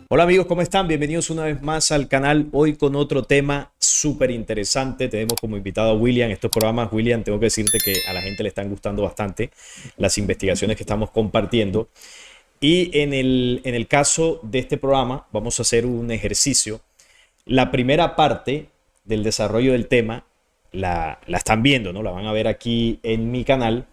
Hola amigos, ¿cómo están? Bienvenidos una vez más al canal. Hoy con otro tema súper interesante. Tenemos como invitado a William. Estos programas, William, tengo que decirte que a la gente le están gustando bastante las investigaciones que estamos compartiendo. Y en el caso de este programa, vamos a hacer un ejercicio. La primera parte del desarrollo del tema la están viendo, ¿no? La van a ver aquí en mi canal.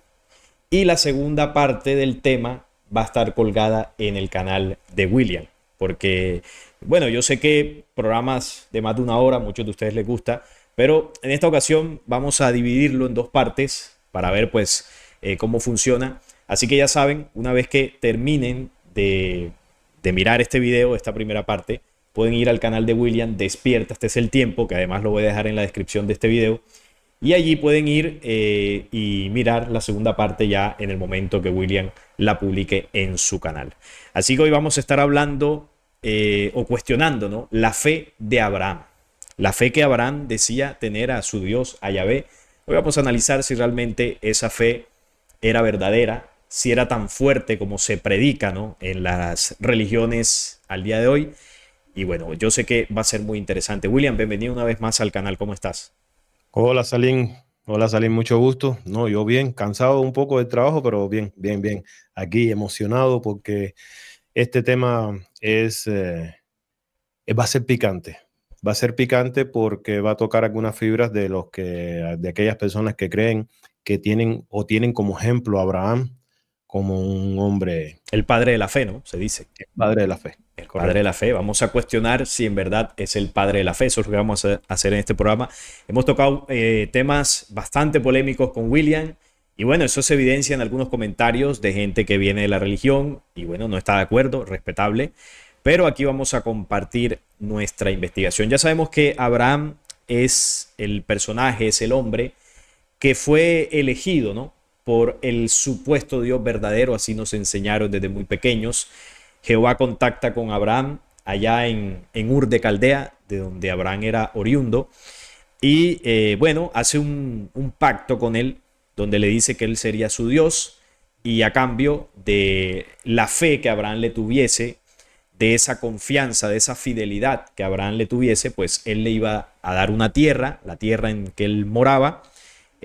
Y la segunda parte del tema va a estar colgada en el canal de William. Porque, bueno, yo sé que programas de más de una hora, muchos de ustedes les gusta, pero en esta ocasión vamos a dividirlo en dos partes para ver pues cómo funciona. Así que ya saben, una vez que terminen de mirar este video, esta primera parte, pueden ir al canal de William, Despierta, este es el tiempo, que además lo voy a dejar en la descripción de este video. Y allí pueden ir y mirar la segunda parte ya en el momento que William la publique en su canal. Así que hoy vamos a estar hablando o cuestionando, ¿no?, la fe de Abraham. La fe que Abraham decía tener a su Dios, a Yahvé. Hoy vamos a analizar si realmente esa fe era verdadera, si era tan fuerte como se predica, ¿no?, en las religiones al día de hoy. Y bueno, yo sé que va a ser muy interesante. William, bienvenido una vez más al canal. ¿Cómo estás? Hola Salim, mucho gusto. No, yo bien, cansado un poco del trabajo, pero bien, bien, bien. Aquí emocionado porque este tema va a ser picante. Va a ser picante porque va a tocar algunas fibras de aquellas personas que creen que tienen como ejemplo a Abraham como un hombre, El padre de la fe, ¿no? Se dice. padre de la fe. El padre de la Correcto. fe. Vamos a cuestionar si en verdad es el padre de la fe. Eso es lo que vamos a hacer en este programa. Hemos tocado temas bastante polémicos con William. Y bueno, eso se evidencia en algunos comentarios de gente que viene de la religión y bueno, no está de acuerdo, respetable. Pero aquí vamos a compartir nuestra investigación. Ya sabemos que Abraham es el personaje, es el hombre que fue elegido, ¿no?, por el supuesto Dios verdadero, así nos enseñaron desde muy pequeños. Jehová contacta con Abraham allá en Ur de Caldea, de donde Abraham era oriundo, y bueno, hace un pacto con él, donde le dice que él sería su Dios, y a cambio de la fe que Abraham le tuviese, de esa confianza, de esa fidelidad que Abraham le tuviese, pues él le iba a dar una tierra, la tierra en que él moraba,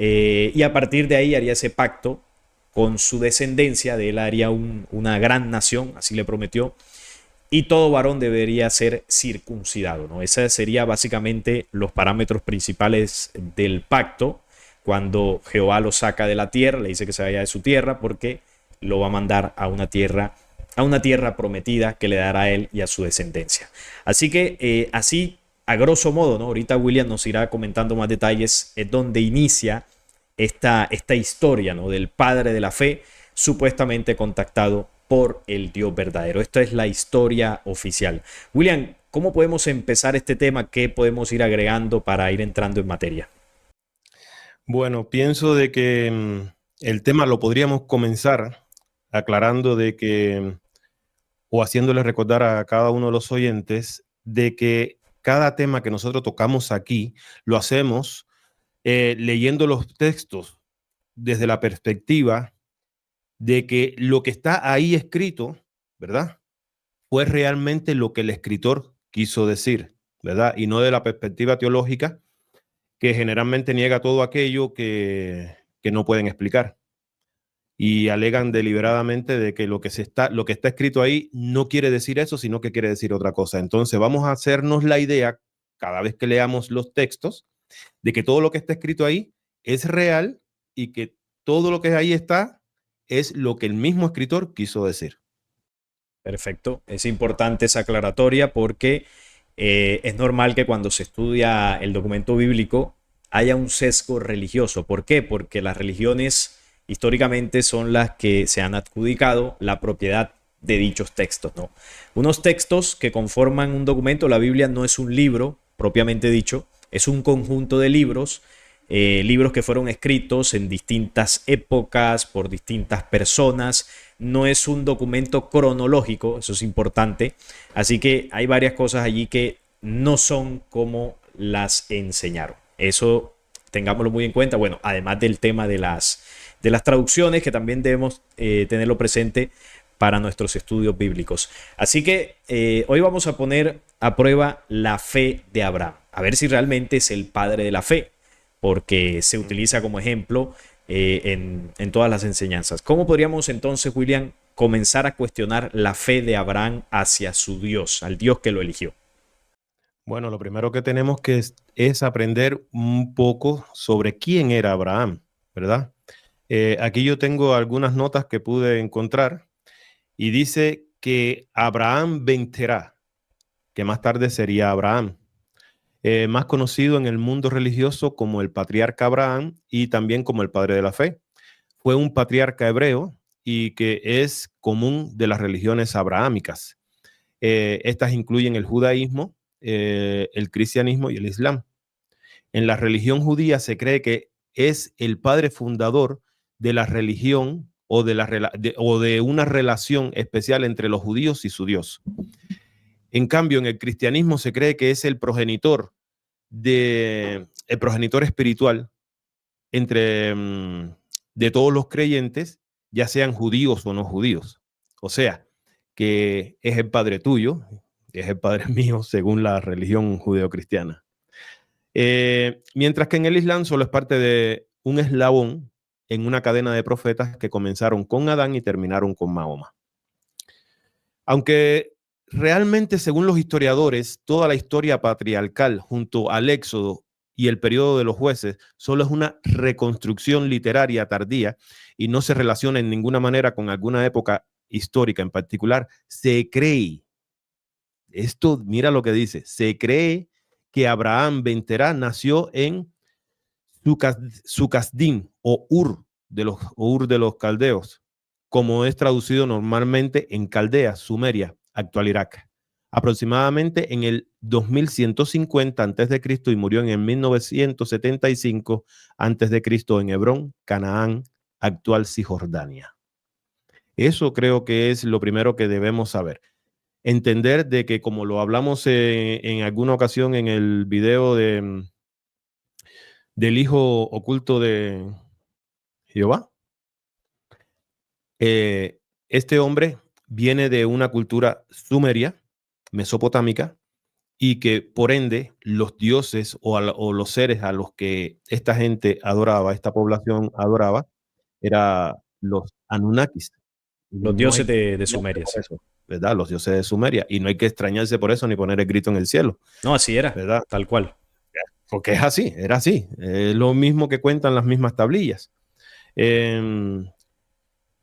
y a partir de ahí haría ese pacto con su descendencia, de él haría una gran nación, así le prometió, y todo varón debería ser circuncidado, ¿no? Esos serían básicamente los parámetros principales del pacto, cuando Jehová lo saca de la tierra, le dice que se vaya de su tierra, porque lo va a mandar a una tierra prometida que le dará a él y a su descendencia. Así que así, a grosso modo, ¿no? Ahorita William nos irá comentando más detalles, es donde inicia esta historia, ¿no?, del padre de la fe, supuestamente contactado por el Dios verdadero. Esta es la historia oficial. William, ¿cómo podemos empezar este tema? ¿Qué podemos ir agregando para ir entrando en materia? Bueno, pienso de que el tema lo podríamos comenzar aclarando de que o haciéndole recordar a cada uno de los oyentes de que cada tema que nosotros tocamos aquí lo hacemos leyendo los textos desde la perspectiva de que lo que está ahí escrito, ¿verdad?, fue realmente lo que el escritor quiso decir, ¿verdad? Y no de la perspectiva teológica que generalmente niega todo aquello que no pueden explicar y alegan deliberadamente de que lo que está escrito ahí no quiere decir eso, sino que quiere decir otra cosa. Entonces vamos a hacernos la idea cada vez que leamos los textos de que todo lo que está escrito ahí es real y que todo lo que ahí está es lo que el mismo escritor quiso decir. Perfecto. Es importante esa aclaratoria porque es normal que cuando se estudia el documento bíblico haya un sesgo religioso. ¿Por qué? Porque las religiones históricamente son las que se han adjudicado la propiedad de dichos textos, ¿no? Unos textos que conforman un documento. La Biblia no es un libro propiamente dicho, es un conjunto de libros, libros que fueron escritos en distintas épocas por distintas personas. No es un documento cronológico, eso es importante. Así que hay varias cosas allí que no son como las enseñaron. Eso tengámoslo muy en cuenta. Bueno, además del tema de las traducciones, que también debemos tenerlo presente, para nuestros estudios bíblicos. Así que hoy vamos a poner a prueba la fe de Abraham, a ver si realmente es el padre de la fe, porque se utiliza como ejemplo en todas las enseñanzas. ¿Cómo podríamos entonces, William, comenzar a cuestionar la fe de Abraham hacia su Dios, al Dios que lo eligió? Bueno, lo primero que tenemos que es aprender un poco sobre quién era Abraham, ¿verdad? Aquí yo tengo algunas notas que pude encontrar y dice que Abraham ben Terah, que más tarde sería Abraham, más conocido en el mundo religioso como el patriarca Abraham y también como el padre de la fe. Fue un patriarca hebreo y que es común de las religiones abrahámicas. Estas incluyen el judaísmo, el cristianismo y el islam. En la religión judía se cree que es el padre fundador de la religión o de una relación especial entre los judíos y su Dios. En cambio, en el cristianismo se cree que es el progenitor espiritual entre de todos los creyentes, ya sean judíos o no judíos. O sea, que es el padre tuyo, es el padre mío, según la religión judeocristiana. Mientras que en el Islam solo es parte de un eslabón en una cadena de profetas que comenzaron con Adán y terminaron con Mahoma. Aunque realmente, según los historiadores, toda la historia patriarcal junto al Éxodo y el periodo de los jueces solo es una reconstrucción literaria tardía y no se relaciona en ninguna manera con alguna época histórica en particular, se cree, esto mira lo que dice, se cree que Abraham ben Terah nació en Sucasdim o Ur de los caldeos, como es traducido normalmente en Caldea, Sumeria, actual Irak, aproximadamente en el 2150 a.C. y murió en el 1975 a.C. en Hebrón, Canaán, actual Cisjordania. Eso creo que es lo primero que debemos saber. Entender de que, como lo hablamos en alguna ocasión en el video del hijo oculto de Jehová, este hombre viene de una cultura sumeria, mesopotámica, y que por ende los dioses o los seres a los que esta gente adoraba, esta población adoraba, eran los Anunnakis. Los No hay dioses que de extrañarse Sumeria, por sí. eso, ¿verdad? Los dioses de Sumeria. Y no hay que extrañarse por eso ni poner el grito en el cielo, No, así era, ¿verdad? tal cual. Porque es así, era así. Lo mismo que cuentan las mismas tablillas.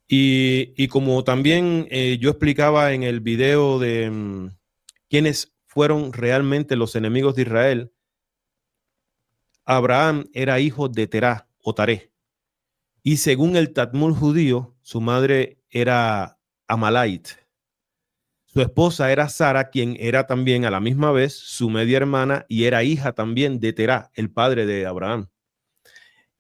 Y como también yo explicaba en el video de quiénes fueron realmente los enemigos de Israel, Abraham era hijo de Terah o Taré. Y según el Talmud judío, su madre era Amalait. Su esposa era Sara, quien era también a la misma vez su media hermana y era hija también de Terah, el padre de Abraham.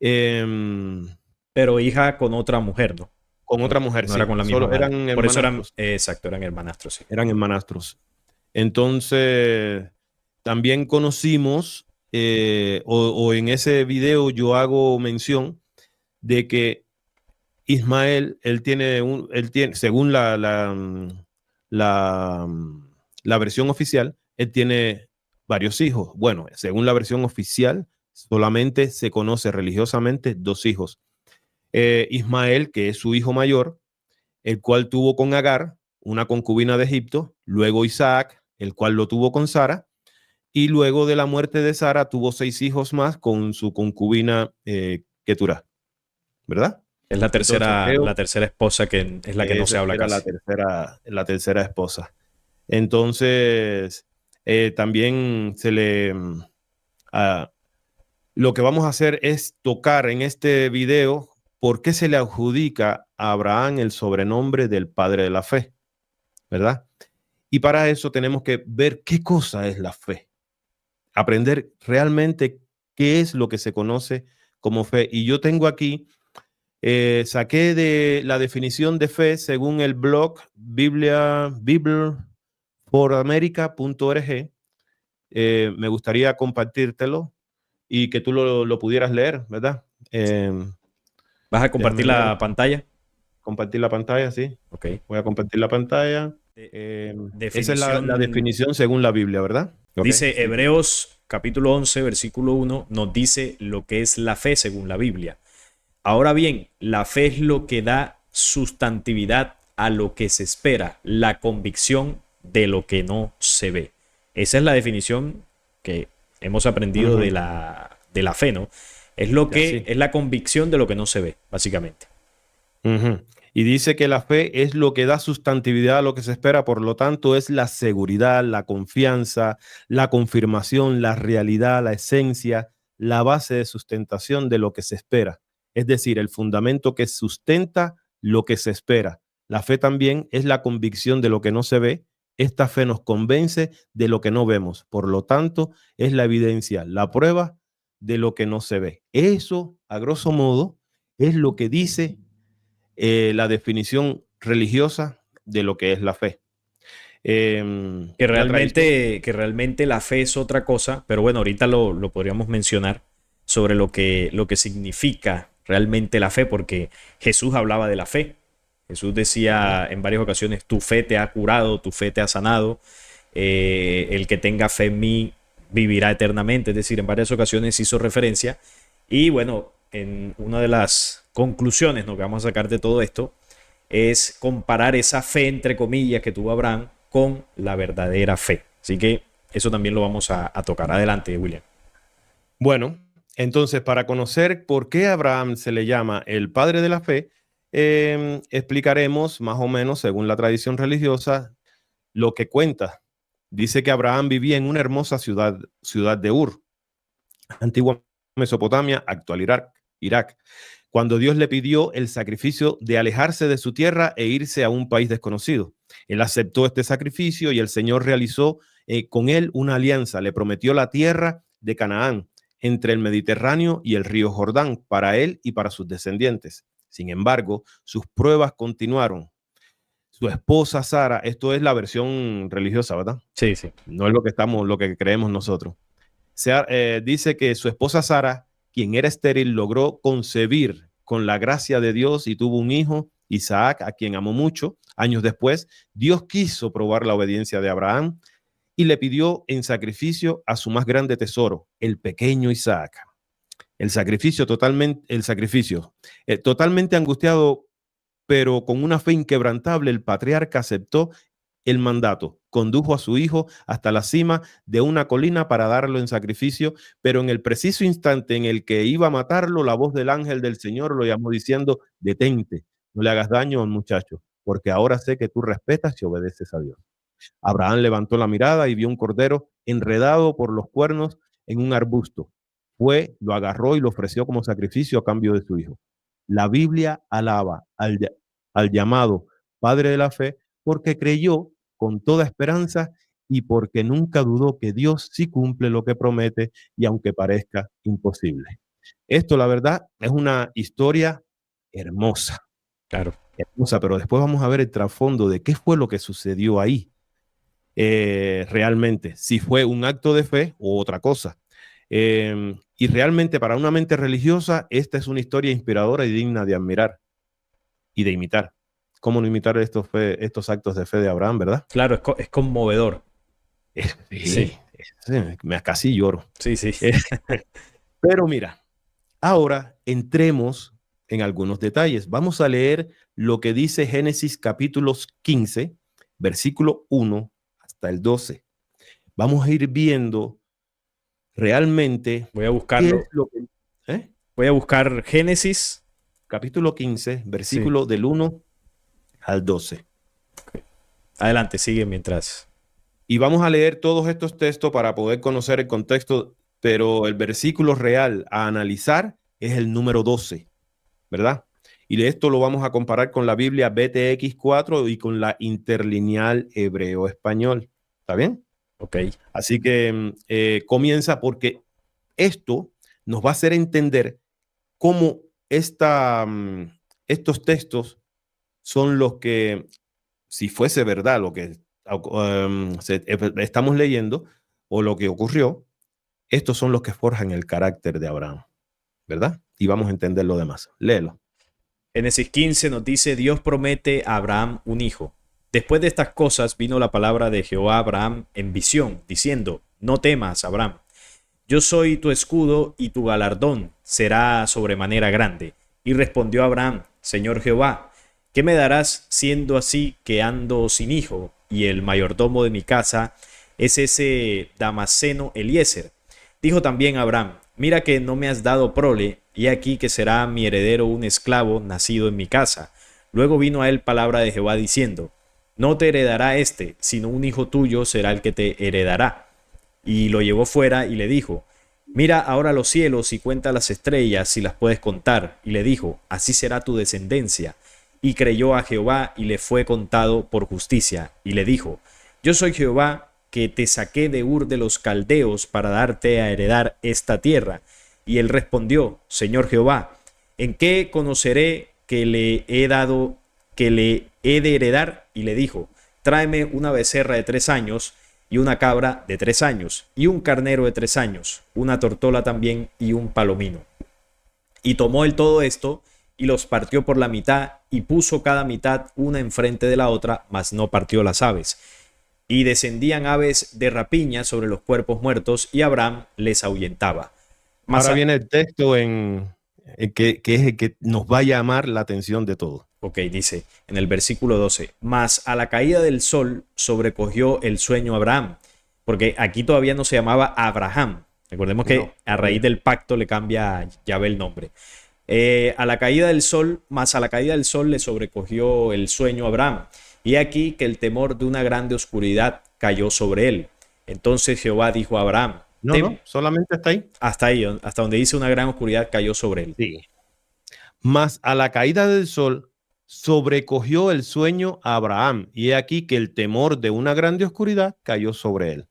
Pero hija con otra mujer, ¿no? Con No, otra mujer, no era sí. con la misma Solo madre. eran Por eso eran, hermanastros. exacto, eran hermanastros, sí. Eran hermanastros. Entonces, también conocimos, o en ese video yo hago mención de que Ismael, él tiene, según la versión oficial, él tiene varios hijos. Bueno, según la versión oficial, solamente se conoce religiosamente dos hijos. Ismael, que es su hijo mayor, el cual tuvo con Agar, una concubina de Egipto, luego Isaac, el cual lo tuvo con Sara, y luego de la muerte de Sara tuvo 6 hijos más con su concubina Keturah, ¿verdad? Es Entonces la creo tercera esposa que es la que que no se esa habla era casi. la tercera esposa. Entonces, también lo que vamos a hacer es tocar en este video por qué se le adjudica a Abraham el sobrenombre del padre de la fe, ¿verdad? Y para eso tenemos que ver qué cosa es la fe, aprender realmente qué es lo que se conoce como fe. Y yo tengo aquí, saqué de la definición de fe según el blog bibleforamerica.org. Me gustaría compartírtelo y que tú lo pudieras leer, ¿verdad? ¿Vas a compartir Déjame ver. la pantalla? compartir la pantalla, sí. Ok. Voy a compartir la pantalla. Esa es la definición según la Biblia, ¿verdad? Dice Sí. Hebreos capítulo 11, versículo 1, nos dice lo que es la fe según la Biblia. Ahora bien, la fe es lo que da sustantividad a lo que se espera, la convicción de lo que no se ve. Esa es la definición que hemos aprendido de la fe, ¿no? Es lo que es la convicción de lo que no se ve, básicamente. Y dice que la fe es lo que da sustantividad a lo que se espera, por lo tanto es la seguridad, la confianza, la confirmación, la realidad, la esencia, la base de sustentación de lo que se espera. Es decir, el fundamento que sustenta lo que se espera. La fe también es la convicción de lo que no se ve. Esta fe nos convence de lo que no vemos. Por lo tanto, es la evidencia, la prueba de lo que no se ve. Eso, a grosso modo, es lo que dice la definición religiosa de lo que es la fe. Que realmente la fe es otra cosa, pero bueno, ahorita lo podríamos mencionar sobre lo que significa realmente la fe, porque Jesús hablaba de la fe. Jesús decía en varias ocasiones, tu fe te ha curado, tu fe te ha sanado, el que tenga fe en mí vivirá eternamente. Es decir, en varias ocasiones hizo referencia. Y bueno, en una de las conclusiones, ¿no?, que vamos a sacar de todo esto es comparar esa fe, entre comillas, que tuvo Abraham con la verdadera fe. Así que eso también lo vamos a tocar. Adelante, William. Bueno, entonces, para conocer por qué Abraham se le llama el padre de la fe, explicaremos más o menos, según la tradición religiosa, lo que cuenta. Dice que Abraham vivía en una hermosa ciudad de Ur, antigua Mesopotamia, actual Irak, cuando Dios le pidió el sacrificio de alejarse de su tierra e irse a un país desconocido. Él aceptó este sacrificio y el Señor realizó con él una alianza. Le prometió la tierra de Canaán, entre el Mediterráneo y el río Jordán, para él y para sus descendientes. Sin embargo, sus pruebas continuaron. Su esposa Sara, esto es la versión religiosa, ¿verdad? Sí, sí. No es lo que creemos nosotros. Dice que su esposa Sara, quien era estéril, logró concebir con la gracia de Dios y tuvo un hijo, Isaac, a quien amó mucho. Años después, Dios quiso probar la obediencia de Abraham y le pidió en sacrificio a su más grande tesoro, el pequeño Isaac. Totalmente angustiado, pero con una fe inquebrantable, el patriarca aceptó el mandato, condujo a su hijo hasta la cima de una colina para darlo en sacrificio, pero en el preciso instante en el que iba a matarlo, la voz del ángel del Señor lo llamó diciendo: detente, no le hagas daño al muchacho, porque ahora sé que tú respetas y obedeces a Dios. Abraham levantó la mirada y vio un cordero enredado por los cuernos en un arbusto. Fue, lo agarró y lo ofreció como sacrificio a cambio de su hijo. La Biblia alaba al llamado padre de la fe porque creyó con toda esperanza y porque nunca dudó que Dios sí cumple lo que promete, y aunque parezca imposible. Esto, la verdad, es una historia hermosa. Claro. Hermosa, pero después vamos a ver el trasfondo de qué fue lo que sucedió ahí. Realmente, si fue un acto de fe o otra cosa. Y realmente, para una mente religiosa, esta es una historia inspiradora y digna de admirar y de imitar. ¿Cómo no imitar estos actos de fe de Abraham, verdad? Claro, es conmovedor. Sí. Me casi lloro. Sí, sí. Pero mira, ahora entremos en algunos detalles. Vamos a leer lo que dice Génesis capítulos 15, versículo 1 hasta el 12. Vamos a ir viendo realmente. Voy a buscarlo. Voy a buscar Génesis. Capítulo 15, versículo del 1 al 12. Okay. Adelante, sigue mientras. Y vamos a leer todos estos textos para poder conocer el contexto, pero el versículo real a analizar es el número 12, ¿verdad? Y de esto lo vamos a comparar con la Biblia BTX4 y con la interlineal hebreo-español. ¿Está bien? Ok. Así que comienza, porque esto nos va a hacer entender cómo estos textos son los que, si fuese verdad lo que estamos leyendo o lo que ocurrió, estos son los que forjan el carácter de Abraham, ¿verdad? Y vamos a entender lo demás. Léelo. Génesis 15 nos dice, Dios promete a Abraham un hijo. Después de estas cosas vino la palabra de Jehová a Abraham en visión, diciendo, no temas, Abraham. Yo soy tu escudo y tu galardón será sobremanera grande. Y respondió Abraham, Señor Jehová, ¿qué me darás siendo así que ando sin hijo? Y el mayordomo de mi casa es ese Damaseno Eliezer. Dijo también Abraham, mira que no me has dado prole, y aquí que será mi heredero un esclavo nacido en mi casa. Luego vino a él palabra de Jehová diciendo, no te heredará este, sino un hijo tuyo será el que te heredará. Y lo llevó fuera y le dijo, mira ahora los cielos y cuenta las estrellas si las puedes contar. Y le dijo, así será tu descendencia. Y creyó a Jehová y le fue contado por justicia. Y le dijo, yo soy Jehová que te saqué de Ur de los Caldeos para darte a heredar esta tierra. Y él respondió, Señor Jehová, ¿en qué conoceré que le he dado, que le he de heredar? Y le dijo, tráeme una becerra de 3 años y una cabra de 3 años y un carnero de 3 años, una tortola también y un palomino. Y tomó él todo esto y los partió por la mitad y puso cada mitad una enfrente de la otra, mas no partió las aves. Y descendían aves de rapiña sobre los cuerpos muertos y Abraham les ahuyentaba. Ahora viene el texto que es el que nos va a llamar la atención de todo. Ok, dice en el versículo 12, mas a la caída del sol sobrecogió el sueño a Abraham, porque aquí todavía no se llamaba Abraham. Recordemos que a raíz del pacto le cambia Yahvé el nombre. A la caída del sol, mas a la caída del sol le sobrecogió el sueño a Abraham. Y aquí que el temor de una grande oscuridad cayó sobre él. Entonces Jehová dijo a Abraham, no, solamente está ahí. Hasta ahí, hasta donde dice una gran oscuridad cayó sobre él. Sí. Mas a la caída del sol sobrecogió el sueño a Abraham, y he aquí que el temor de una grande oscuridad cayó sobre él.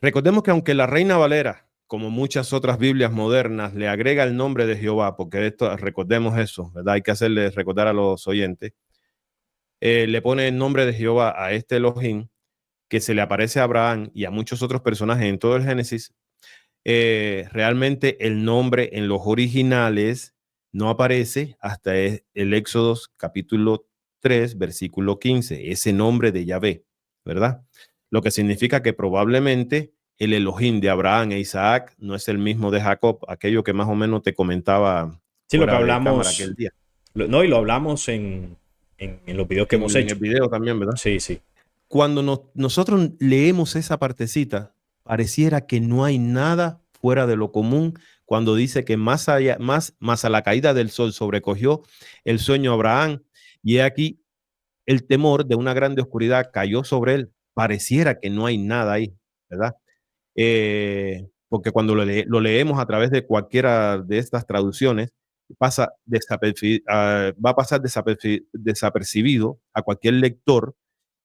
Recordemos que aunque la Reina Valera, como muchas otras Biblias modernas, le agrega el nombre de Jehová, porque esto, recordemos eso, ¿verdad? Hay que hacerle recordar a los oyentes. Le pone el nombre de Jehová a este Elohim, que se le aparece a Abraham y a muchos otros personajes en todo el Génesis. Realmente el nombre en los originales no aparece hasta el Éxodo capítulo 3, versículo 15, ese nombre de Yahvé, ¿verdad? Lo que significa que probablemente el Elohim de Abraham e Isaac no es el mismo de Jacob, aquello que más o menos te comentaba. Sí, lo que hablamos aquel día. No, y lo hablamos en los videos que hemos hecho. En el video también, ¿verdad? Sí, sí. Cuando nosotros leemos esa partecita, pareciera que no hay nada fuera de lo común cuando dice que más a la caída del sol sobrecogió el sueño a Abraham, y aquí el temor de una grande oscuridad cayó sobre él. Pareciera que no hay nada ahí, ¿verdad? Porque cuando lo leemos a través de cualquiera de estas traducciones, va a pasar desapercibido a cualquier lector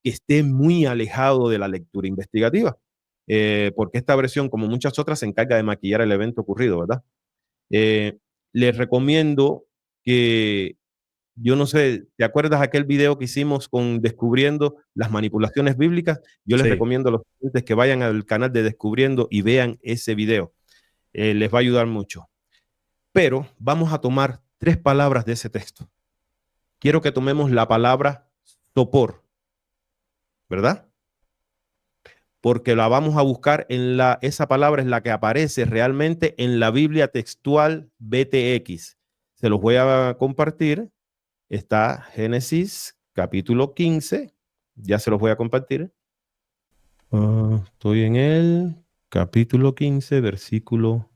que esté muy alejado de la lectura investigativa, porque esta versión, como muchas otras, se encarga de maquillar el evento ocurrido, ¿verdad? Les recomiendo que, yo no sé, ¿te acuerdas aquel video que hicimos con Descubriendo las manipulaciones bíblicas? Yo les recomiendo a los clientes que vayan al canal de Descubriendo y vean ese video. Les va a ayudar mucho. Pero vamos a tomar 3 palabras de ese texto. Quiero que tomemos la palabra sopor, ¿verdad? Porque la vamos a buscar esa palabra es la que aparece realmente en la Biblia textual BTX. Se los voy a compartir. Está Génesis capítulo 15. Ya se los voy a compartir. Estoy en el capítulo 15, versículo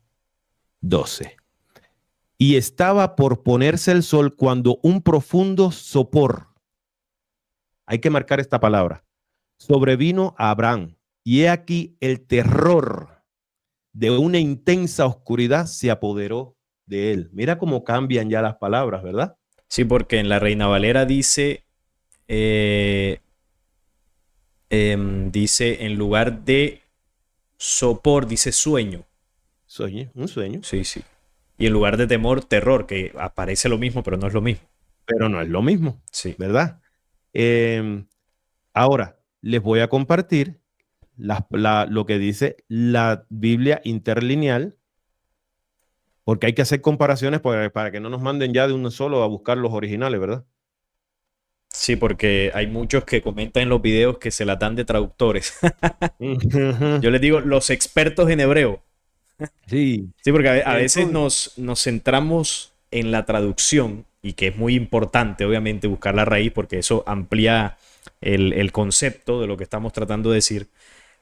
12. Y estaba por ponerse el sol cuando un profundo sopor, hay que marcar esta palabra, sobrevino a Abraham. Y he aquí el terror de una intensa oscuridad se apoderó de él. Mira cómo cambian ya las palabras, ¿verdad? Sí, porque en la Reina Valera dice, dice en lugar de sopor, dice sueño. Un sueño. Sí, sí. Y en lugar de temor, terror, que aparece lo mismo, pero no es lo mismo. Pero no es lo mismo, sí, ¿verdad? Ahora, les voy a compartir lo que dice la Biblia interlineal, Porque hay que hacer comparaciones para que no nos manden ya de uno solo a buscar los originales, ¿verdad? Sí, porque hay muchos que comentan en los videos que se la dan de traductores. Yo les digo, los expertos en hebreo. Sí, Sí, porque a veces entonces, nos centramos en la traducción y que es muy importante, obviamente, buscar la raíz porque eso amplía el concepto de lo que estamos tratando de decir,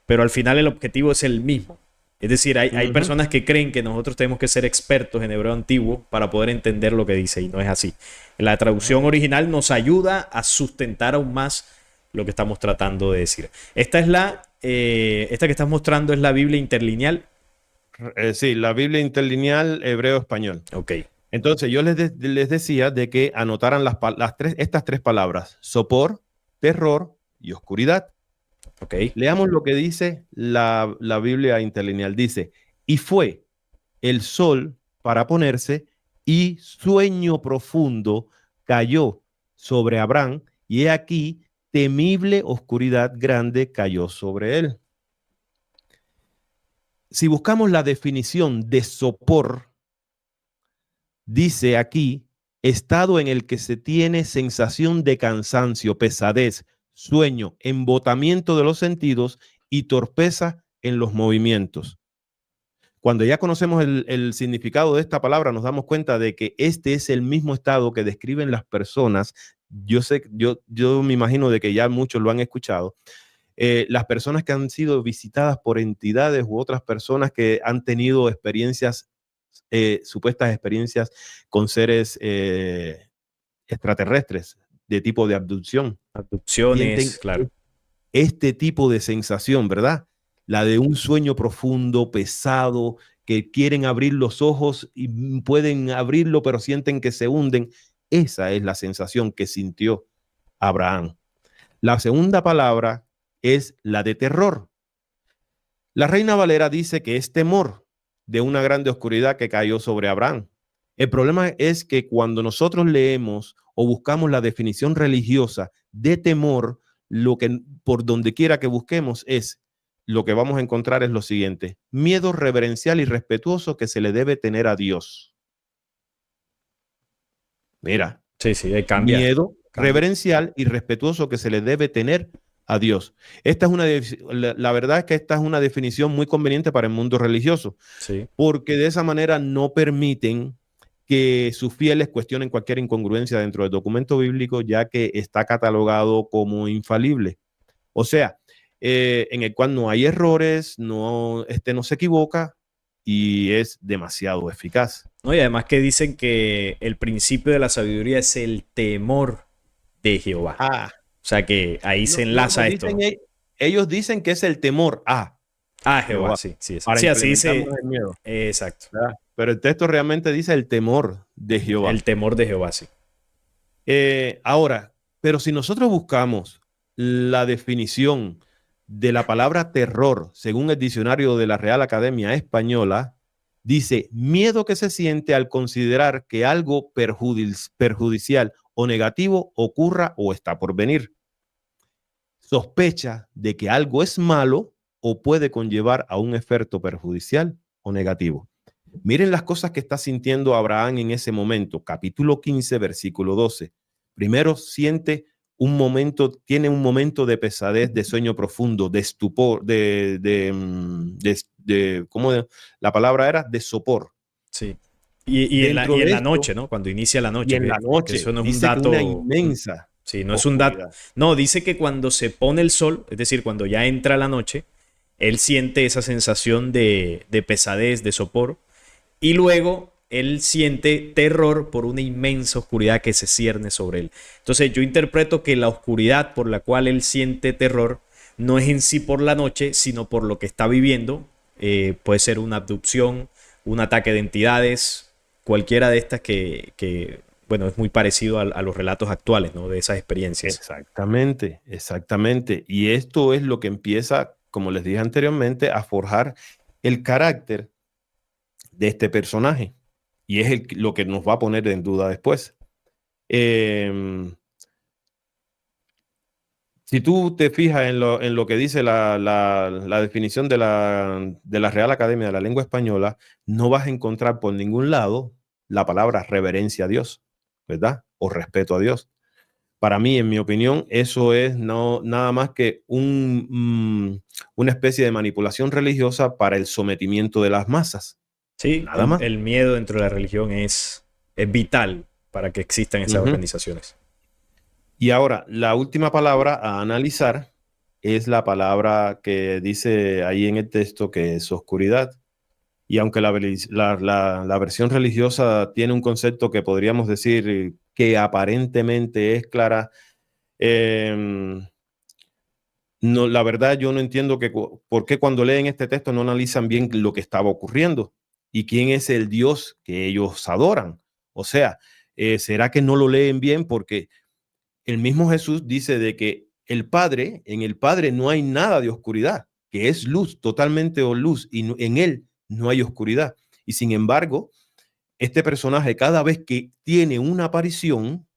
pero al final el objetivo es el mismo. Es decir, hay ujú, personas que creen que nosotros tenemos que ser expertos en hebreo antiguo para poder entender lo que dice y no es así. La traducción ajá. original nos ayuda a sustentar aún más lo que estamos tratando de decir. Esta que estás mostrando es la Biblia interlineal. Sí, la Biblia interlineal hebreo-español. Ok, Entonces, yo les decía de que anotaran estas tres palabras: sopor, terror y oscuridad. ok. Leamos lo que dice la Biblia interlineal. Dice, y fue el sol para ponerse y sueño profundo cayó sobre Abraham y he aquí temible oscuridad grande cayó sobre él. Si buscamos la definición de sopor, dice aquí, estado en el que se tiene sensación de cansancio, pesadez, sueño, embotamiento de los sentidos y torpeza en los movimientos. Cuando ya conocemos el significado de esta palabra, nos damos cuenta de que este es el mismo estado que describen las personas. Yo me imagino de que ya muchos lo han escuchado. Las personas que han sido visitadas por entidades u otras personas que han tenido experiencias, supuestas experiencias con seres extraterrestres de tipo de abducción. Abducciones, Sienten claro. este tipo de sensación, ¿verdad? La de un sueño profundo, pesado, que quieren abrir los ojos y pueden abrirlo, pero sienten que se hunden. Esa es la sensación que sintió Abraham. La segunda palabra es la de terror. La Reina Valera dice que es temor de una grande oscuridad que cayó sobre Abraham. El problema es que cuando nosotros leemos o buscamos la definición religiosa de temor, lo que por donde quiera que busquemos es lo que vamos a encontrar es lo siguiente: miedo reverencial y respetuoso que se le debe tener a Dios. Mira, Sí, sí, ahí cambia, miedo cambia. reverencial y respetuoso que se le debe tener a Dios. Esta es la verdad es que esta es una definición muy conveniente para el mundo religioso, Sí. porque de esa manera no permiten que sus fieles cuestionen cualquier incongruencia dentro del documento bíblico, ya que está catalogado como infalible. O sea, en el cual no hay errores, no se equivoca y es demasiado eficaz. ¿No? Y además que dicen que el principio de la sabiduría es el temor de Jehová. Ah, O sea que ahí se no enlaza esto, dicen, ¿no? ellos dicen que es el temor a Ah, Jehová, Jehová sí, sí, para sí, así implementarnos dice. el miedo, Exacto. ¿verdad? Pero el texto realmente dice el temor de El Jehová. temor de Jehová, sí. Ahora, pero si nosotros buscamos la definición de la palabra terror, según el diccionario de la Real Academia Española, dice miedo que se siente al considerar que algo perjudicial o negativo ocurra o está por venir. Sospecha de que algo es malo o puede conllevar a un efecto perjudicial o negativo. Miren las cosas que está sintiendo Abraham en ese momento. Capítulo 15, versículo 12. Primero siente tiene un momento de pesadez, de sueño profundo, de estupor, ¿cómo la palabra era? De sopor. Sí. Dentro Y en de la esto, noche, ¿no? Cuando inicia la y noche, en la que eso noche, no es un dice que una dato. inmensa Sí, no es un dato. oscuridad. No, dice que cuando se pone el sol, es decir, cuando ya entra la noche, él siente esa sensación de pesadez, de sopor, y luego él siente terror por una inmensa oscuridad que se cierne sobre él. Entonces yo interpreto que la oscuridad por la cual él siente terror no es en sí por la noche, sino por lo que está viviendo. Puede ser una abducción, un ataque de entidades, cualquiera de estas bueno, es muy parecido a los relatos actuales, ¿no? De esas experiencias. Exactamente, exactamente. Y esto es lo que empieza, como les dije anteriormente, a forjar el carácter de este personaje. Y es lo que nos va a poner en duda después. Eh, Si tú te fijas en lo que dice la definición de la Real Academia de la Lengua Española, no vas a encontrar por ningún lado la palabra reverencia a Dios, ¿verdad? O respeto a Dios. Para mí, en mi opinión, eso es nada más que una especie de manipulación religiosa para el sometimiento de las masas. Sí, Nada más. el miedo dentro de la religión es vital para que existan esas Ujú. organizaciones. Y ahora, la última palabra a analizar es la palabra que dice ahí en el texto, que es oscuridad. Y aunque la versión religiosa tiene un concepto que podríamos decir que aparentemente es clara, eh, no, la verdad yo no entiendo por qué cuando leen este texto no analizan bien lo que estaba ocurriendo y quién es el Dios que ellos adoran. O sea, ¿será que no lo leen bien? Porque el mismo Jesús dice de que en el Padre no hay nada de oscuridad, que es luz, totalmente luz, y en él no hay oscuridad. Y sin embargo, este personaje cada vez que tiene una aparición,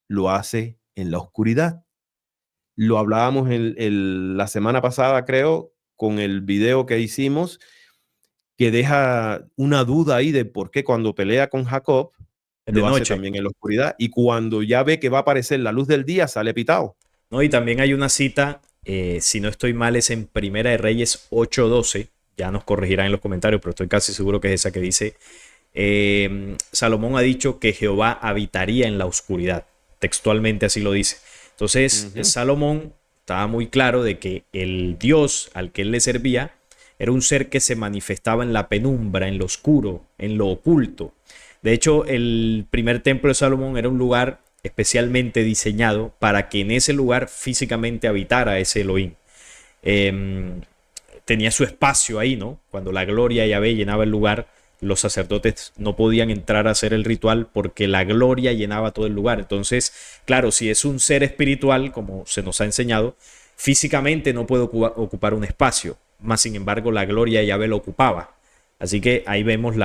lo hace en la oscuridad. Lo hablábamos la semana pasada, creo, con el video que hicimos, que deja una duda ahí de por qué cuando pelea con Jacob, Es de lo hace noche. también en la oscuridad. Y cuando ya ve que va a aparecer la luz del día, sale pitado. ¿No? Y también hay una cita, si no estoy mal, es en Primera de Reyes 8:12. Ya nos corregirán en los comentarios, pero estoy casi seguro que es esa que dice, Salomón ha dicho que Jehová habitaría en la oscuridad. Textualmente así lo dice. Entonces, Salomón estaba muy claro de que el Dios al que él le servía era un ser que se manifestaba en la penumbra, en lo oscuro, en lo oculto. De hecho, el primer templo de Salomón era un lugar especialmente diseñado para que en ese lugar físicamente habitara ese Elohim. Eh, Tenía su espacio ahí, ¿no? Cuando la gloria de Yahvé llenaba el lugar, los sacerdotes no podían entrar a hacer el ritual porque la gloria llenaba todo el lugar. Entonces, claro, si es un ser espiritual, como se nos ha enseñado, físicamente no puede ocupar un espacio, más sin embargo la gloria de Yahvé lo ocupaba. Así que ahí vemos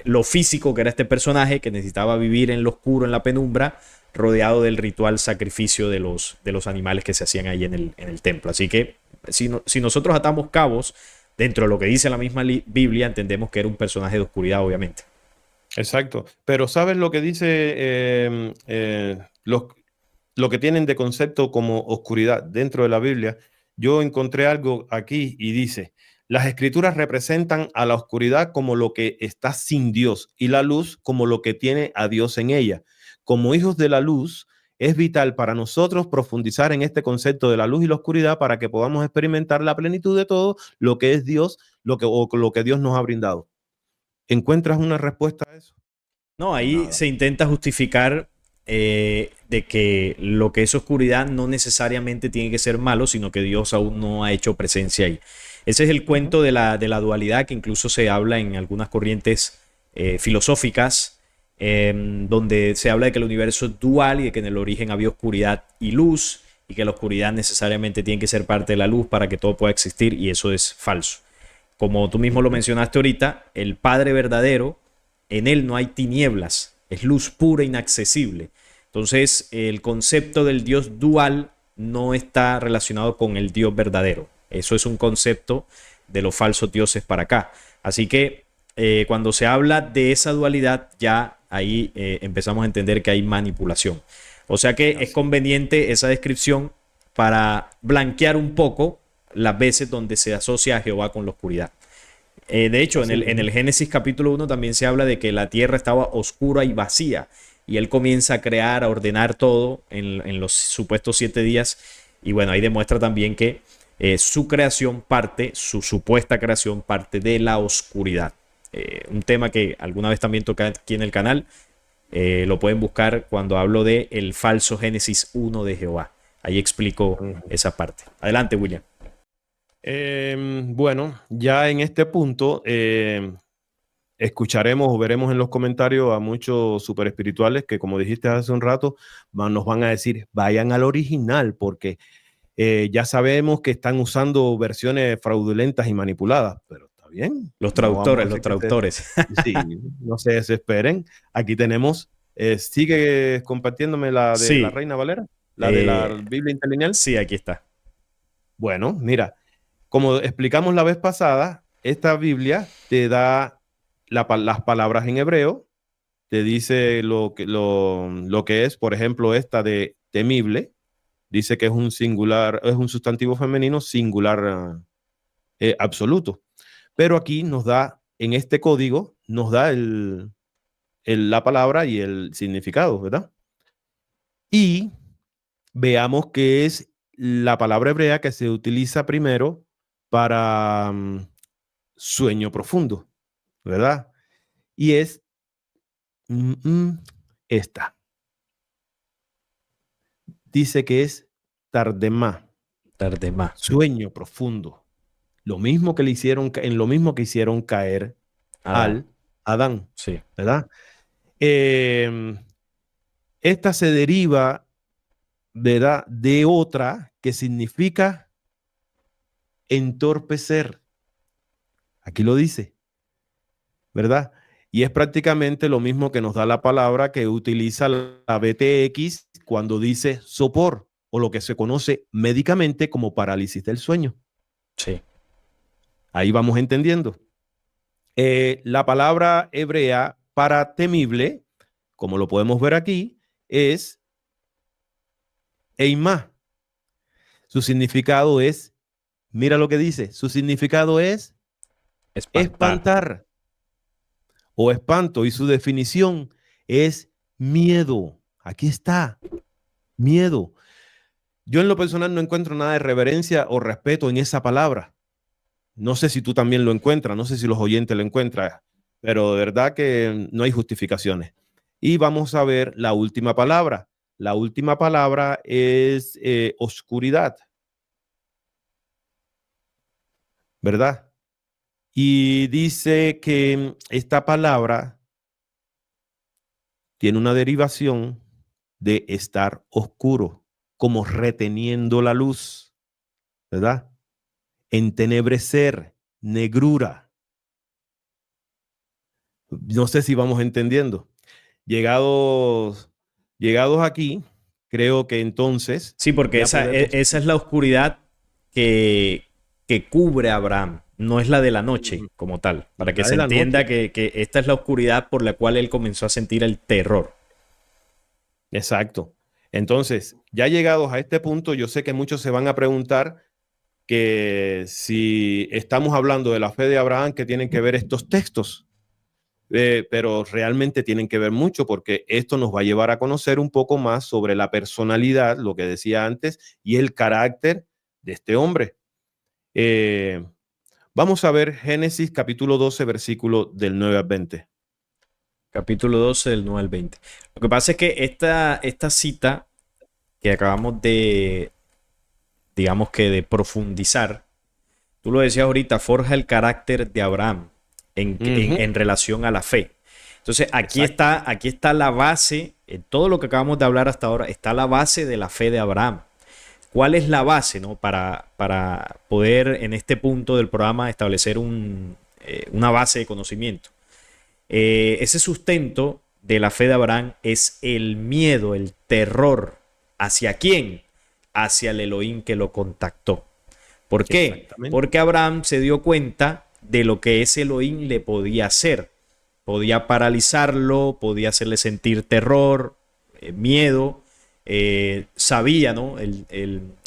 lo físico que era este personaje que necesitaba vivir en lo oscuro, en la penumbra, rodeado del ritual sacrificio de los animales que se hacían ahí en el templo. Así que si nosotros atamos cabos dentro de lo que dice la misma Biblia, entendemos que era un personaje de oscuridad, obviamente. Exacto. Pero ¿sabes lo que dice lo que tienen de concepto como oscuridad dentro de la Biblia? Yo encontré algo aquí y dice, las escrituras representan a la oscuridad como lo que está sin Dios y la luz como lo que tiene a Dios en ella. Como hijos de la luz, es vital para nosotros profundizar en este concepto de la luz y la oscuridad para que podamos experimentar la plenitud de todo lo que es Dios, lo que Dios nos ha brindado. ¿Encuentras una respuesta a eso? No, ahí Nada. se intenta justificar de que lo que es oscuridad no necesariamente tiene que ser malo, sino que Dios aún no ha hecho presencia ahí. Ese es el Ujú. cuento de la dualidad que incluso se habla en algunas corrientes filosóficas, donde se habla de que el universo es dual y de que en el origen había oscuridad y luz, y que la oscuridad necesariamente tiene que ser parte de la luz para que todo pueda existir, y eso es falso. Como tú mismo lo Ujú. mencionaste ahorita, el Padre verdadero, en él no hay tinieblas, es luz pura, inaccesible. Entonces, el concepto del Dios dual no está relacionado con el Dios verdadero. Eso es un concepto de los falsos dioses para acá. Así que cuando se habla de esa dualidad, ya ahí empezamos a entender que hay manipulación. O sea que es Así. conveniente esa descripción para blanquear un poco las veces donde se asocia a Jehová con la oscuridad. De hecho, Así en mismo. el Génesis capítulo 1 también se habla de que la tierra estaba oscura y vacía. Y él comienza a crear, a ordenar todo en los supuestos 7 días. Y bueno, ahí demuestra también que su creación parte, su supuesta creación parte de la oscuridad. Un tema que alguna vez también toca aquí en el canal. Lo pueden buscar cuando hablo de el falso Génesis 1 de Jehová. Ahí explico Ujú. esa parte. Adelante, William. Bueno, ya en este punto escucharemos o veremos en los comentarios a muchos super espirituales que, como dijiste hace un rato, nos van a decir, vayan al original, porque ya sabemos que están usando versiones fraudulentas y manipuladas, pero está bien, Los no vamos a traductores, los hacer que traductores. sí, no se desesperen. Aquí tenemos, sigue compartiéndome la de la Sí, Reina Valera. ¿La de la Biblia Interlineal? Sí, aquí está. Bueno, mira, como explicamos la vez pasada, esta Biblia te da las palabras en hebreo, te dice lo que es, por ejemplo, esta de temible, dice que es un singular, es un sustantivo femenino singular absoluto. Pero aquí nos da, en este código, nos da la palabra y el significado, ¿verdad? Y veamos qué es la palabra hebrea que se utiliza primero para sueño profundo, ¿verdad? Y es esta. Dice que es tardemá. Tardemá. Sueño profundo. Lo mismo que le hicieron, en lo mismo que hicieron caer al Adán, sí, ¿verdad? Esta se deriva, ¿verdad?, de otra que significa entorpecer. Aquí lo dice, ¿verdad? Y es prácticamente lo mismo que nos da la palabra que utiliza la BTX cuando dice sopor, o lo que se conoce médicamente como parálisis del sueño. Sí. Ahí vamos entendiendo. La palabra hebrea para temible, como lo podemos ver aquí, es eimá. Su significado es, mira lo que dice, su significado es espantar o espanto, y su definición es miedo. Aquí está, miedo. Yo en lo personal no encuentro nada de reverencia o respeto en esa palabra. No sé si tú también lo encuentras, no sé si los oyentes lo encuentran, pero de verdad que no hay justificaciones. Y vamos a ver la última palabra. La última palabra es oscuridad, ¿verdad? Y dice que esta palabra tiene una derivación de estar oscuro, como reteniendo la luz, ¿verdad? Entenebrecer, negrura. No sé si vamos entendiendo. Llegados aquí, creo que entonces... Sí, porque esa es la oscuridad que cubre a Abraham, no es la de la noche como tal, para que se entienda que esta es la oscuridad por la cual él comenzó a sentir el terror. Exacto. Entonces, ya llegados a este punto, yo sé que muchos se van a preguntar que si estamos hablando de la fe de Abraham, ¿qué tienen que ver estos textos? Pero realmente tienen que ver mucho, porque esto nos va a llevar a conocer un poco más sobre la personalidad, lo que decía antes, y el carácter de este hombre. Vamos a ver Génesis capítulo 12, versículo del 9 al 20. Capítulo 12 del 9 al 20. Lo que pasa es que esta cita que acabamos de, digamos que de profundizar, tú lo decías ahorita, forja el carácter de Abraham en relación a la fe. Entonces aquí está la base, en todo lo que acabamos de hablar hasta ahora, está la base de la fe de Abraham. ¿Cuál es la base, no? Para poder en este punto del programa establecer una base de conocimiento. Ese sustento de la fe de Abraham es el miedo, el terror. ¿Hacia quién? Hacia el Elohim que lo contactó. ¿Por qué? Porque Abraham se dio cuenta de lo que ese Elohim le podía hacer. Podía paralizarlo, podía hacerle sentir terror, miedo. Sabía, ¿no?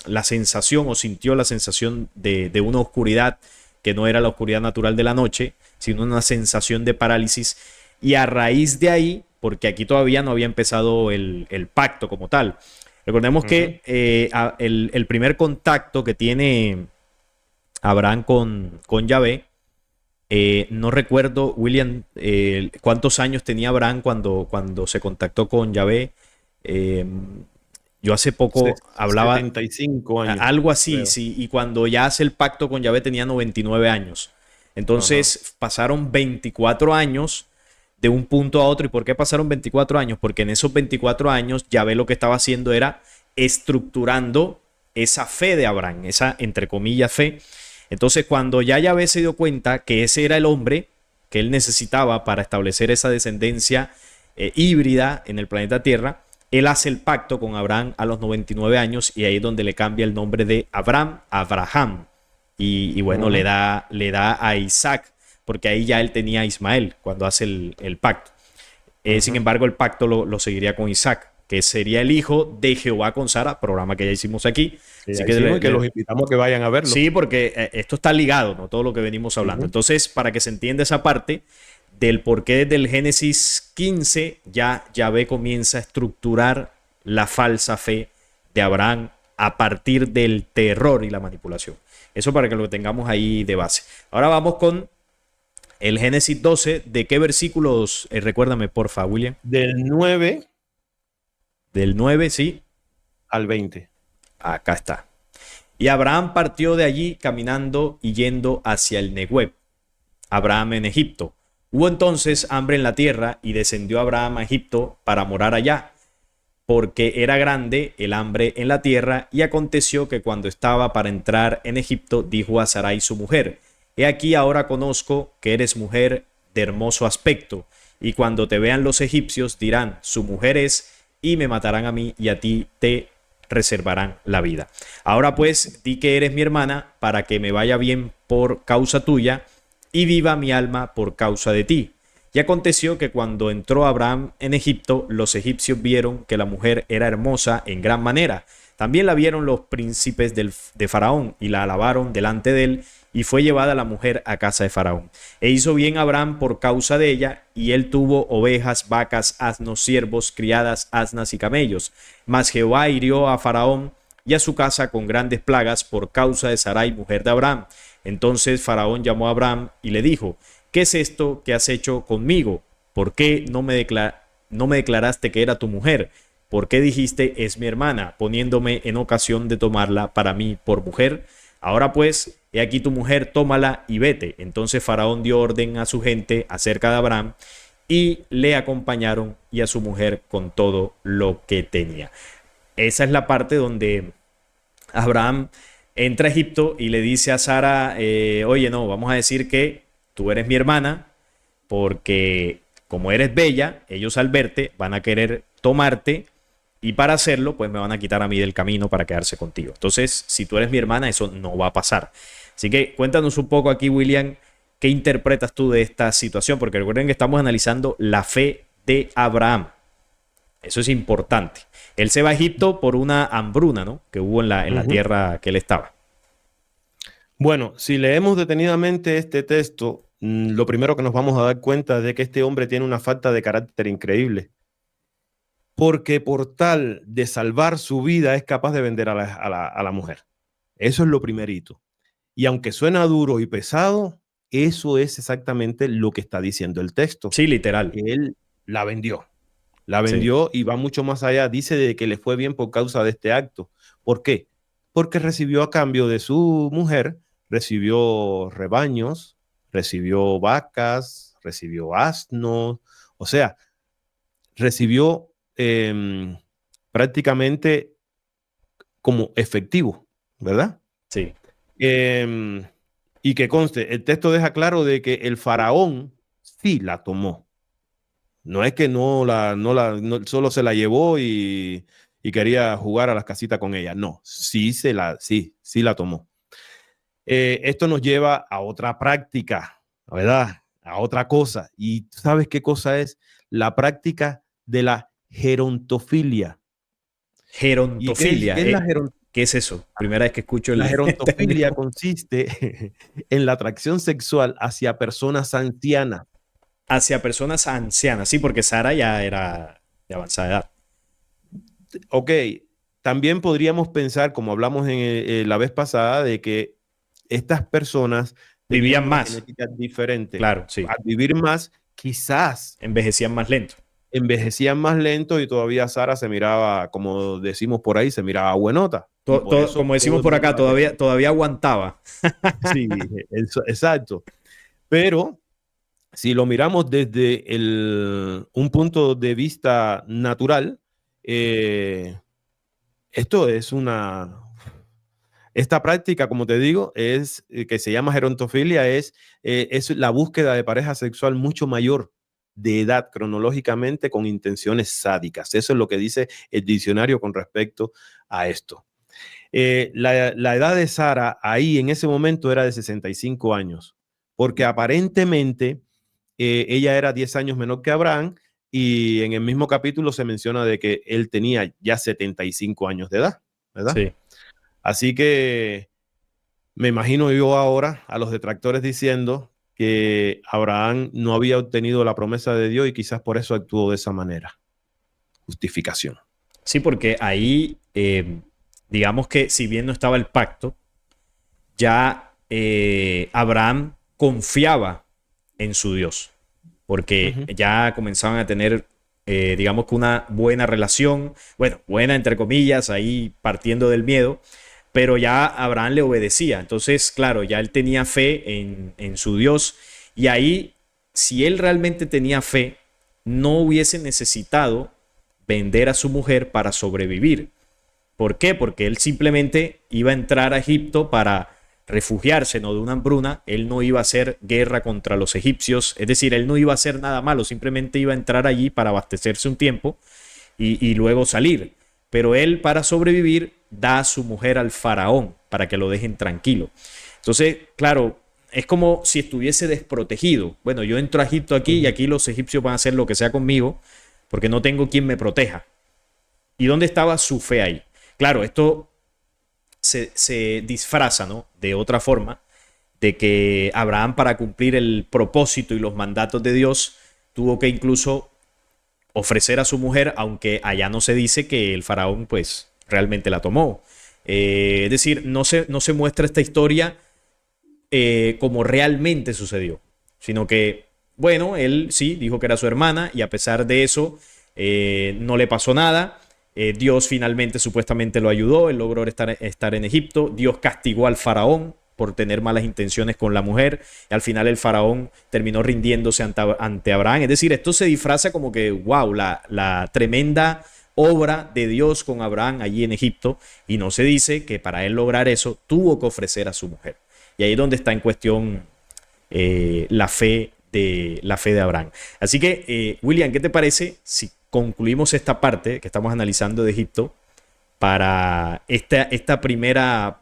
La sensación, o sintió la sensación de una oscuridad que no era la oscuridad natural de la noche, sino una sensación de parálisis. Y a raíz de ahí, porque aquí todavía no había empezado el pacto como tal. Recordemos que el primer contacto que tiene Abraham con Yahvé, no recuerdo, William, cuántos años tenía Abraham cuando se contactó con Yahvé. Yo hace poco hablaba 75 años, algo así, creo. sí, y cuando ya hace el pacto con Yahvé tenía 99 años. Entonces pasaron 24 años de un punto a otro. ¿Y por qué pasaron 24 años? Porque en esos 24 años Yahvé lo que estaba haciendo era estructurando esa fe de Abraham, esa entre comillas fe. Entonces cuando ya Yahvé se dio cuenta que ese era el hombre que él necesitaba para establecer esa descendencia híbrida en el planeta Tierra, él hace el pacto con Abraham a los 99 años y ahí es donde le cambia el nombre de Abraham a Abraham. Y bueno, le da a Isaac, porque ahí ya él tenía a Ismael cuando hace el pacto. Sin embargo, el pacto lo seguiría con Isaac, que sería el hijo de Jehová con Sara, programa que ya hicimos aquí. Sí, Así que los invitamos a que vayan a verlo. Sí, porque esto está ligado, ¿no? Todo lo que venimos hablando. Entonces, para que se entienda esa parte del por qué del Génesis 15, ya Yahvé comienza a estructurar la falsa fe de Abraham a partir del terror y la manipulación. Eso para que lo tengamos ahí de base. Ahora vamos con el Génesis 12. ¿De qué versículos? Recuérdame, porfa, William. Del 9 Del 9, sí. al 20. Acá está. Y Abraham partió de allí caminando y yendo hacia el Negueb. Abraham en Egipto. Hubo entonces hambre en la tierra y descendió Abraham a Egipto para morar allá, porque era grande el hambre en la tierra. Y aconteció que cuando estaba para entrar en Egipto, dijo a Sarai su mujer: He aquí ahora conozco que eres mujer de hermoso aspecto, y cuando te vean los egipcios dirán: su mujer es, y me matarán a mí y a ti te reservarán la vida. Ahora pues, di que eres mi hermana, para que me vaya bien por causa tuya, y viva mi alma por causa de ti. Y aconteció que cuando entró Abraham en Egipto, los egipcios vieron que la mujer era hermosa en gran manera. También la vieron los príncipes de Faraón y la alabaron delante de él, y fue llevada la mujer a casa de Faraón. E hizo bien Abraham por causa de ella, y él tuvo ovejas, vacas, asnos, siervos, criadas, asnas y camellos. Mas Jehová hirió a Faraón y a su casa con grandes plagas por causa de Sarai, mujer de Abraham. Entonces Faraón llamó a Abraham y le dijo: ¿Qué es esto que has hecho conmigo? ¿Por qué no me declaraste que era tu mujer? ¿Por qué dijiste es mi hermana, poniéndome en ocasión de tomarla para mí por mujer? Ahora pues, he aquí tu mujer, tómala y vete. Entonces Faraón dio orden a su gente acerca de Abraham, y le acompañaron y a su mujer con todo lo que tenía. Esa es la parte donde Abraham entra a Egipto y le dice a Sara: oye, no, vamos a decir que tú eres mi hermana, porque como eres bella, ellos al verte van a querer tomarte, y para hacerlo, pues me van a quitar a mí del camino para quedarse contigo. Entonces, si tú eres mi hermana, eso no va a pasar. Así que cuéntanos un poco aquí, William, ¿qué interpretas tú de esta situación? Porque recuerden que estamos analizando la fe de Abraham. Eso es importante. Él se va a Egipto por una hambruna, ¿no?, que hubo en la tierra que él estaba. Bueno, si leemos detenidamente este texto, lo primero que nos vamos a dar cuenta es de que este hombre tiene una falta de carácter increíble. Porque por tal de salvar su vida es capaz de vender a la mujer. Eso es lo primerito. Y aunque suena duro y pesado, eso es exactamente lo que está diciendo el texto. Sí, literal. Él la vendió. La vendió, sí, y va mucho más allá. Dice de que le fue bien por causa de este acto. ¿Por qué? Porque recibió a cambio de su mujer, recibió rebaños, recibió vacas, recibió asnos, o sea, recibió prácticamente como efectivo, ¿verdad? Sí. Y que conste, el texto deja claro de que el faraón sí la tomó. No es que no solo se la llevó y quería jugar a las casitas con ella. No, sí la tomó. Esto nos lleva a otra práctica, ¿verdad? A otra cosa. ¿Y sabes qué cosa es? La práctica de la gerontofilia. Gerontofilia. ¿Qué es la gerontofilia? ¿Qué es eso? Primera vez que escucho La gerontofilia consiste en la atracción sexual hacia personas ancianas. Hacia personas ancianas, sí, porque Sara ya era de avanzada edad. Ok, también podríamos pensar, como hablamos la vez pasada, de que estas personas vivían más. Genética diferente. Claro, sí. Al vivir más, quizás envejecían más lento. Envejecían más lento y todavía Sara se miraba, como decimos por ahí, se miraba buenota. Como decimos por acá, todavía aguantaba. Sí, exacto. Pero si lo miramos desde un punto de vista natural, esto es esta práctica, como te digo, que se llama gerontofilia, es la búsqueda de pareja sexual mucho mayor de edad cronológicamente con intenciones sádicas. Eso es lo que dice el diccionario con respecto a esto. La edad de Sara ahí en ese momento era de 65 años, porque aparentemente ella era 10 años menor que Abraham, y en el mismo capítulo se menciona de que él tenía ya 75 años de edad, ¿verdad? Sí. Así que me imagino yo ahora a los detractores diciendo que Abraham no había obtenido la promesa de Dios y quizás por eso actuó de esa manera. Justificación. Sí, porque ahí, digamos que si bien no estaba el pacto, ya Abraham confiaba en su Dios, porque ya comenzaban a tener, digamos que una buena relación, bueno, buena entre comillas, ahí partiendo del miedo, pero ya Abraham le obedecía. Entonces, claro, ya él tenía fe en su Dios, y ahí, si él realmente tenía fe, no hubiese necesitado vender a su mujer para sobrevivir. ¿Por qué? Porque él simplemente iba a entrar a Egipto para refugiarse, ¿no?, de una hambruna. Él no iba a hacer guerra contra los egipcios, es decir, él no iba a hacer nada malo, simplemente iba a entrar allí para abastecerse un tiempo y luego salir. Pero él, para sobrevivir, da a su mujer al faraón para que lo dejen tranquilo. Entonces, claro, es como si estuviese desprotegido. Bueno, yo entro a Egipto aquí y aquí los egipcios van a hacer lo que sea conmigo porque no tengo quien me proteja. ¿Y dónde estaba su fe ahí? Claro, esto se disfraza, ¿no?, de otra forma, de que Abraham, para cumplir el propósito y los mandatos de Dios, tuvo que incluso ofrecer a su mujer, aunque allá no se dice que el faraón pues realmente la tomó. Es decir, no se muestra esta historia como realmente sucedió, sino que, bueno, él sí dijo que era su hermana y a pesar de eso no le pasó nada. Dios finalmente supuestamente lo ayudó, él logró estar en Egipto. Dios castigó al faraón por tener malas intenciones con la mujer, y al final el faraón terminó rindiéndose ante Abraham. Es decir, esto se disfraza como que, wow, la tremenda obra de Dios con Abraham allí en Egipto, y no se dice que para él lograr eso tuvo que ofrecer a su mujer. Y ahí es donde está en cuestión la fe de Abraham. Así que, William, ¿qué te parece si concluimos esta parte que estamos analizando de Egipto para esta primera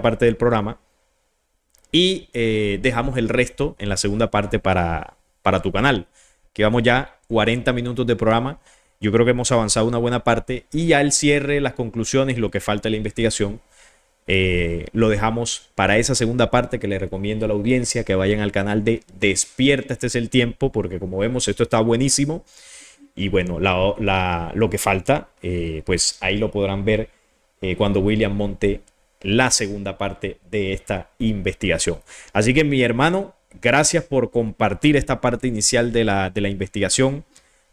parte del programa, y dejamos el resto en la segunda parte para tu canal, que vamos ya 40 minutos de programa? Yo creo que hemos avanzado una buena parte, y ya el cierre, las conclusiones y lo que falta de la investigación lo dejamos para esa segunda parte, que le recomiendo a la audiencia que vayan al canal de Despierta, este es el tiempo, porque como vemos esto está buenísimo. Y bueno, lo que falta, pues ahí lo podrán ver cuando William monte la segunda parte de esta investigación. Así que, mi hermano, gracias por compartir esta parte inicial de la investigación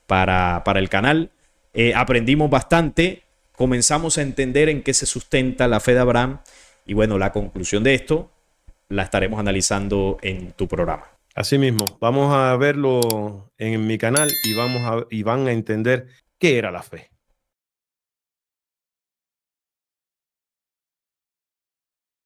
para el canal. Aprendimos bastante, comenzamos a entender en qué se sustenta la fe de Abraham, y bueno, la conclusión de esto la estaremos analizando en tu programa. Así mismo, vamos a verlo en mi canal y van a entender qué era la fe.